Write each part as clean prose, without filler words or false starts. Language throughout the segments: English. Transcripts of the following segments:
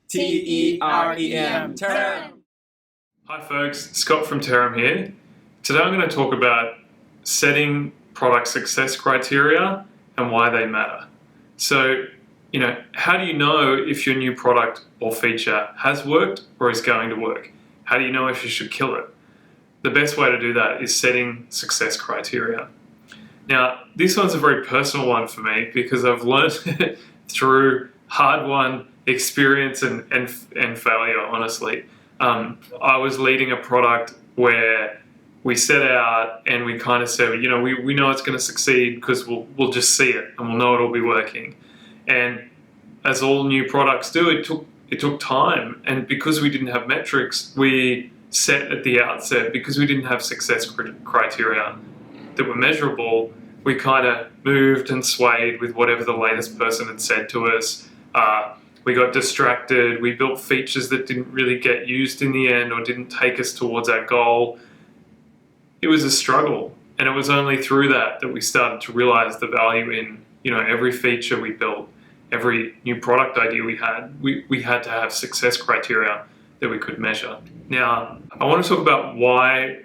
Terem. Terem. Hi folks, Scott from Terem here. Today I'm going to talk about setting product success criteria and why they matter. So, how do you know if your new product or feature has worked or is going to work? How do you know if you should kill it? The best way to do that is setting success criteria. Now, this one's a very personal one for me because I've learned through hard-won experience and failure, honestly. I was leading a product where we set out and we kind of said, we know it's going to succeed because we'll just see it and we'll know it'll be working. And as all new products do, it took time. And because we didn't have metrics, we set at the outset, because we didn't have success criteria that were measurable, we kind of moved and swayed with whatever the latest person had said to us. We got distracted. We built features that didn't really get used in the end or didn't take us towards our goal. It was a struggle, and it was only through that we started to realize the value in every feature we built, every new product idea we had. We had to have success criteria that we could measure. Now, I want to talk about why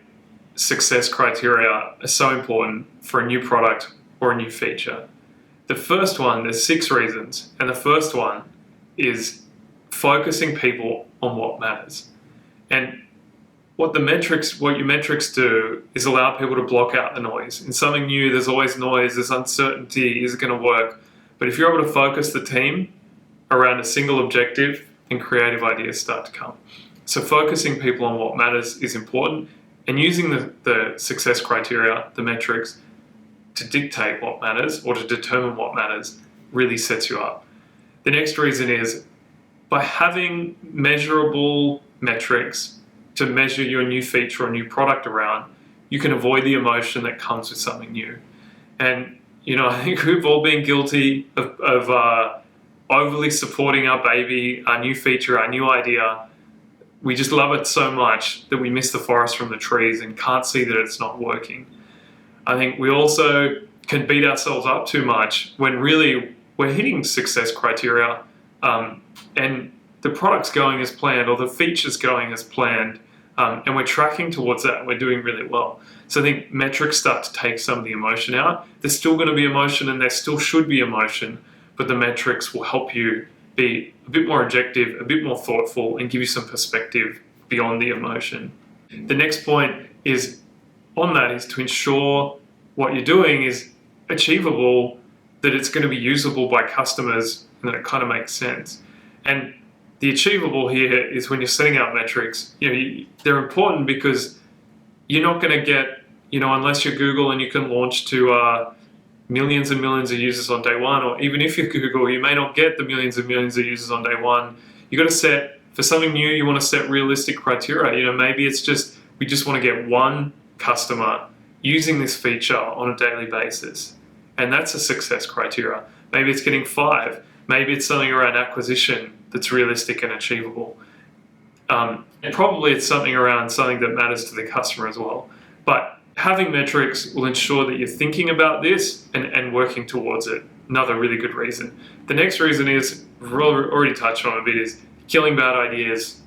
success criteria are so important for a new product or a new feature. The first one, there's 6 reasons, and the first one is focusing people on what matters. And what your metrics do is allow people to block out the noise. In something new, there's always noise, there's uncertainty, is it going to work? But if you're able to focus the team around a single objective, then creative ideas start to come. So focusing people on what matters is important, and using the success criteria, the metrics, to dictate what matters or to determine what matters really sets you up. The next reason is by having measurable metrics to measure your new feature or new product around, you can avoid the emotion that comes with something new. And I think we've all been guilty of overly supporting our baby, our new feature, our new idea. We just love it so much that we miss the forest from the trees and can't see that it's not working. I think we also can beat ourselves up too much when really we're hitting success criteria and the product's going as planned or the feature's going as planned, and we're tracking towards that and we're doing really well. So I think metrics start to take some of the emotion out. There's still going to be emotion and there still should be emotion, but the metrics will help you be a bit more objective, a bit more thoughtful, and give you some perspective beyond the emotion. The next point is to ensure what you're doing is achievable, that it's going to be usable by customers, and that it kind of makes sense. And the achievable here is when you're setting out metrics, they're important because you're not going to get, unless you're Google and you can launch to millions and millions of users on day one, or even if you're Google, you may not get the millions and millions of users on day one. You got to set, for something new, you want to set realistic criteria. Maybe it's just, we just want to get one customer using this feature on a daily basis. And that's a success criteria. Maybe it's getting 5. Maybe it's something around acquisition that's realistic and achievable. And probably it's something around something that matters to the customer as well. But having metrics will ensure that you're thinking about this and working towards it. Another really good reason. The next reason is, we've already touched on a bit, is killing bad ideas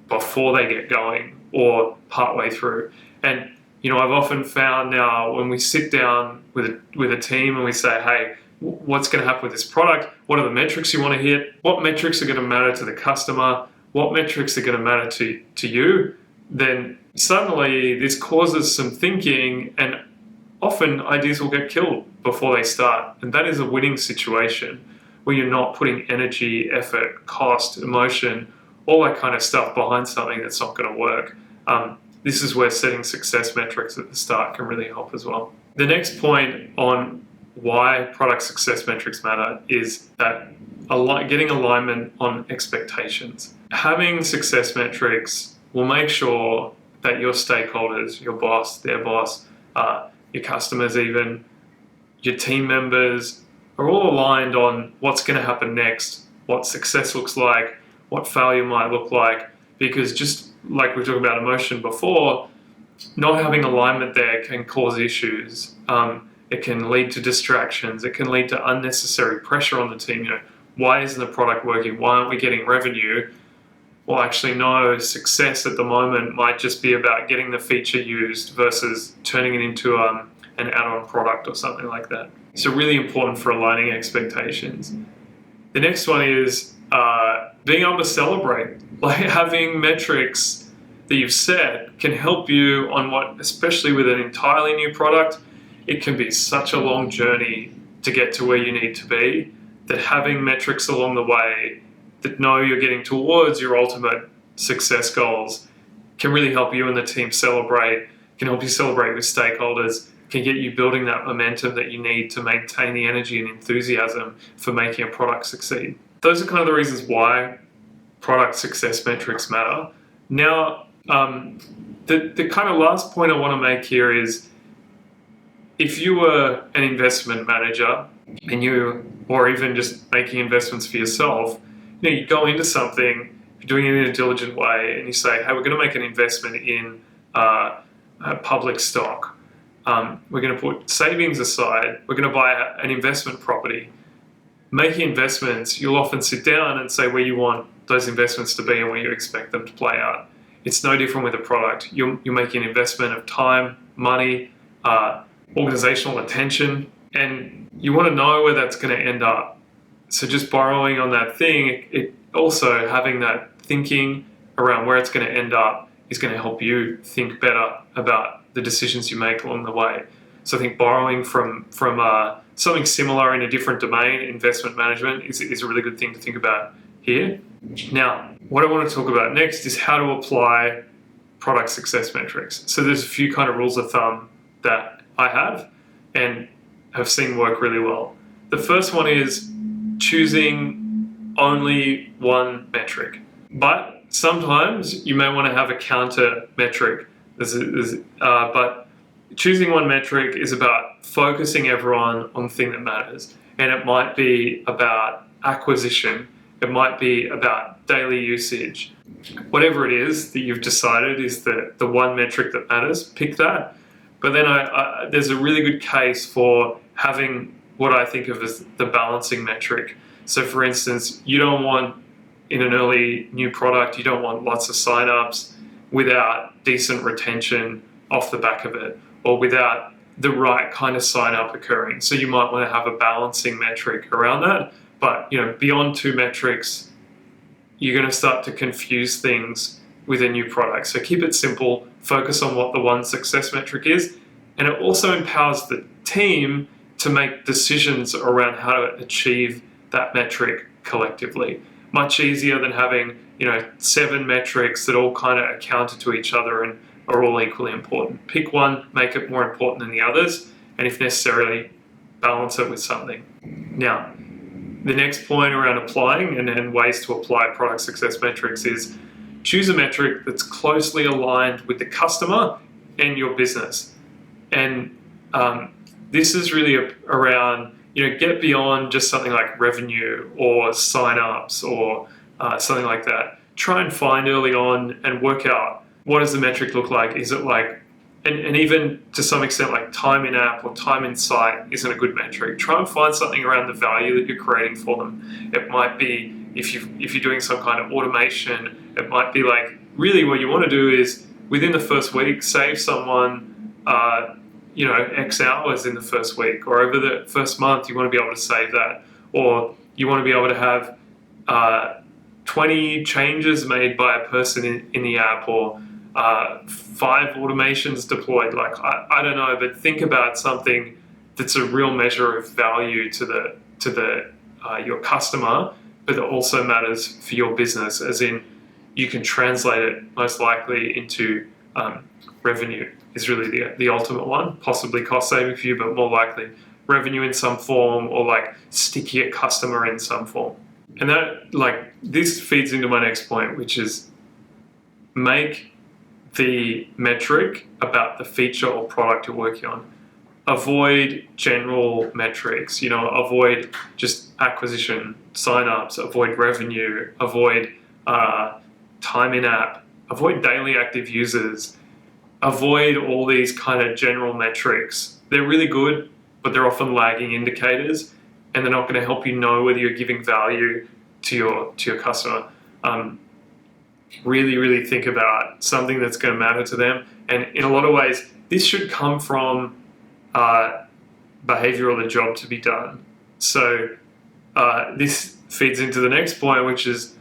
before they get going or partway through. And I've often found now when we sit down with a team and we say, hey, what's going to happen with this product? What are the metrics you want to hit? What metrics are going to matter to the customer? What metrics are going to matter to you? Then suddenly this causes some thinking, and often ideas will get killed before they start. And that is a winning situation where you're not putting energy, effort, cost, emotion, all that kind of stuff behind something that's not going to work. This is where setting success metrics at the start can really help as well. The next point on why product success metrics matter is that getting alignment on expectations. Having success metrics will make sure that your stakeholders, your boss, their boss, your customers even, your team members, are all aligned on what's going to happen next, what success looks like, what failure might look like, because just like we talked about emotion before, not having alignment there can cause issues. It can lead to distractions. It can lead to unnecessary pressure on the team. Why isn't the product working? Why aren't we getting revenue? well, actually, no, success at the moment might just be about getting the feature used versus turning it into an add-on product or something like that. So really important for aligning expectations. The next one is being able to celebrate. Like having metrics that you've set can help you on what, especially with an entirely new product, it can be such a long journey to get to where you need to be, that having metrics along the way that know you're getting towards your ultimate success goals can really help you and the team celebrate, can help you celebrate with stakeholders, can get you building that momentum that you need to maintain the energy and enthusiasm for making a product succeed. Those are kind of the reasons why product success metrics matter. Now, the kind of last point I want to make here is, if you were an investment manager or even just making investments for yourself, you go into something, you're doing it in a diligent way, and you say, hey, we're going to make an investment in a public stock. We're going to put savings aside. We're going to buy an investment property. Making investments, you'll often sit down and say where you want those investments to be and where you expect them to play out. It's no different with a product. You're making an investment of time, money, organizational attention, and you want to know where that's going to end up. So just borrowing on that thing, it also having that thinking around where it's going to end up is going to help you think better about the decisions you make along the way. So I think borrowing from something similar in a different domain, investment management, is a really good thing to think about here. Now, what I want to talk about next is how to apply product success metrics. So there's a few kind of rules of thumb that I have and have seen work really well. The first one is choosing only one metric. But sometimes you may want to have a counter metric. But choosing one metric is about focusing everyone on the thing that matters. And it might be about acquisition. It might be about daily usage. Whatever it is that you've decided is the one metric that matters, pick that. But then there's a really good case for having what I think of as the balancing metric. So for instance, you don't want, in an early new product, you don't want lots of signups without decent retention off the back of it, or without the right kind of sign up occurring. So you might want to have a balancing metric around that. But beyond two metrics, you're going to start to confuse things with a new product. So keep it simple, focus on what the one success metric is, and it also empowers the team to make decisions around how to achieve that metric collectively. Much easier than having 7 metrics that all kind of are counter to each other and are all equally important. Pick one, make it more important than the others, and if necessarily, balance it with something. Now, the next point around applying and ways to apply product success metrics is choose a metric that's closely aligned with the customer and your business. And this is really around, get beyond just something like revenue or sign-ups or something like that. Try and find early on and work out, what does the metric look like? Is it like, and even to some extent, like time in app or time in site isn't a good metric. Try and find something around the value that you're creating for them. It might be, if you're doing some kind of automation, it might be like, really what you want to do is within the first week, save someone X hours in the first week, or over the first month, you want to be able to save that, or you want to be able to have 20 changes made by a person in the app, or 5 automations deployed. Like, I don't know, but think about something that's a real measure of value to your customer, but that also matters for your business, as in you can translate it most likely into revenue is really the ultimate one, possibly cost saving for you, but more likely revenue in some form, or like stickier customer in some form. And that, this feeds into my next point, which is make the metric about the feature or product you're working on. Avoid general metrics, avoid just acquisition, sign-ups, avoid revenue, avoid time in app, avoid daily active users, avoid all these kind of general metrics. They're really good, but they're often lagging indicators, and they're not going to help you know whether you're giving value to your customer. really, really think about something that's going to matter to them. And in a lot of ways, this should come from behavior or the job to be done. So this feeds into the next point, which is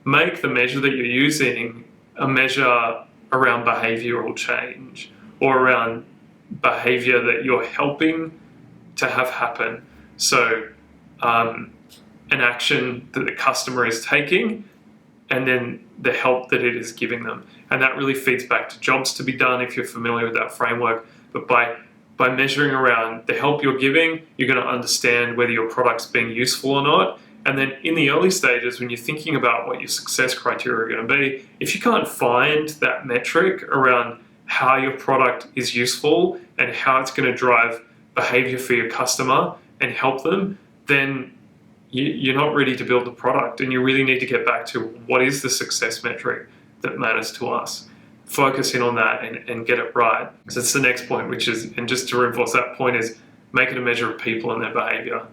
make the measure that you're using a measure around behavioral change or around behavior that you're helping to have happen. So an action that the customer is taking and then the help that it is giving them. And that really feeds back to jobs to be done if you're familiar with that framework. But by measuring around the help you're giving, you're going to understand whether your product's being useful or not. And then in the early stages, when you're thinking about what your success criteria are going to be, if you can't find that metric around how your product is useful and how it's going to drive behavior for your customer and help them, then you're not ready to build the product. And you really need to get back to what is the success metric that matters to us. Focus in on that and get it right. So that's the next point, which is, and just to reinforce that point, is make it a measure of people and their behavior.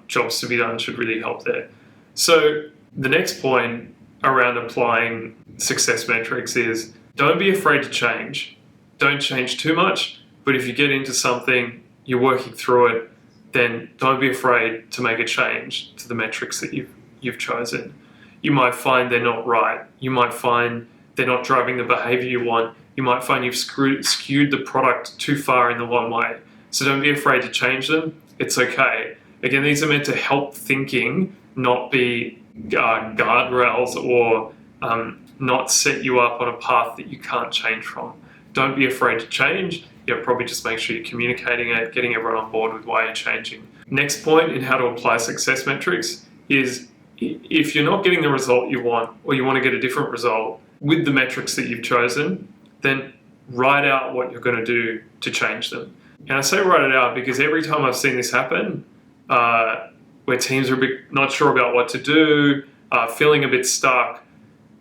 Jobs to be done should really help there. So the next point around applying success metrics is don't be afraid to change. Don't change too much, but if you get into something, you're working through it, then don't be afraid to make a change to the metrics that you've chosen. You might find they're not right. You might find they're not driving the behavior you want. You might find you've skewed the product too far in the one way. So don't be afraid to change them. It's okay. Again, these are meant to help thinking, not be guardrails or not set you up on a path that you can't change from. Don't be afraid to change. Probably just make sure you're communicating it, getting everyone on board with why you're changing. Next point in how to apply success metrics is if you're not getting the result you want or you want to get a different result with the metrics that you've chosen, then write out what you're going to do to change them. And I say write it out because every time I've seen this happen, where teams are a bit not sure about what to do, feeling a bit stuck,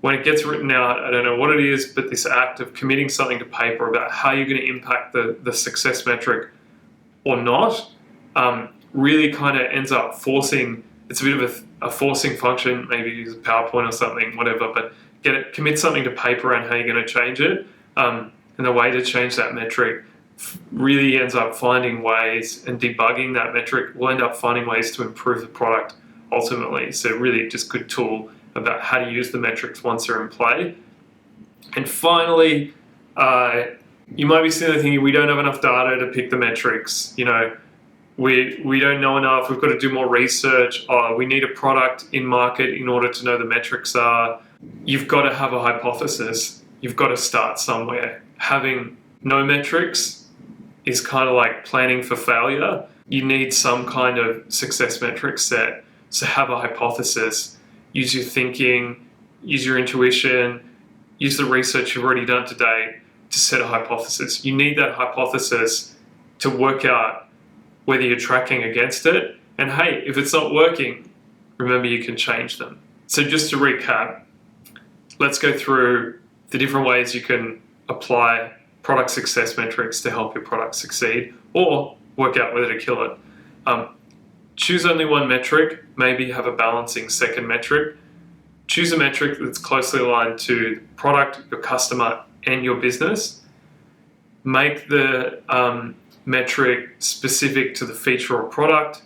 when it gets written out, I don't know what it is, but this act of committing something to paper about how you're going to impact the success metric or not, really kind of ends up forcing, it's a bit of a forcing function, maybe use a PowerPoint or something, whatever, but commit something to paper around how you're going to change it. And the way to change that metric really ends up finding ways, and debugging that metric will end up finding ways to improve the product ultimately. So really just good tool about how to use the metrics once they're in play. And finally, you might be sitting there thinking, we don't have enough data to pick the metrics. We don't know enough, we've got to do more research, we need a product in market in order to know the metrics are. You've got to have a hypothesis. You've got to start somewhere. Having no metrics is kind of like planning for failure. You need some kind of success metric set. So have a hypothesis, use your thinking, use your intuition, use the research you've already done today to set a hypothesis. You need that hypothesis to work out whether you're tracking against it. And hey, if it's not working, remember you can change them. So just to recap, let's go through the different ways you can apply product success metrics to help your product succeed or work out whether to kill it. Choose only one metric, maybe have a balancing second metric. Choose a metric that's closely aligned to the product, your customer, and your business. Make the metric specific to the feature or product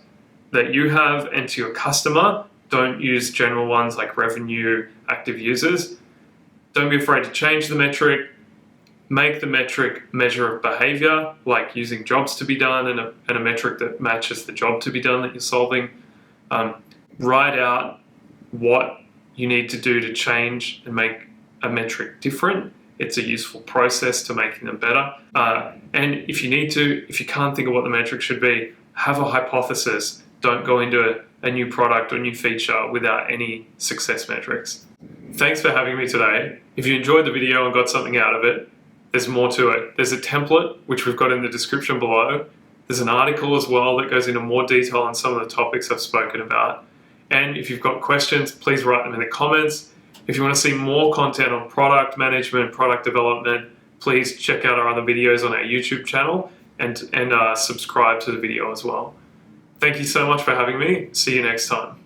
that you have and to your customer. Don't use general ones like revenue, active users. Don't be afraid to change the metric. Make the metric measure of behavior, like using jobs to be done and a metric that matches the job to be done that you're solving. Write out what you need to do to change and make a metric different. It's a useful process to making them better. And if you can't think of what the metric should be, have a hypothesis. Don't go into a new product or new feature without any success metrics. Thanks for having me today. If you enjoyed the video and got something out of it, there's more to it. There's a template, which we've got in the description below. There's an article as well that goes into more detail on some of the topics I've spoken about. And if you've got questions, please write them in the comments. If you want to see more content on product management, product development, please check out our other videos on our YouTube channel and subscribe to the video as well. Thank you so much for having me. See you next time.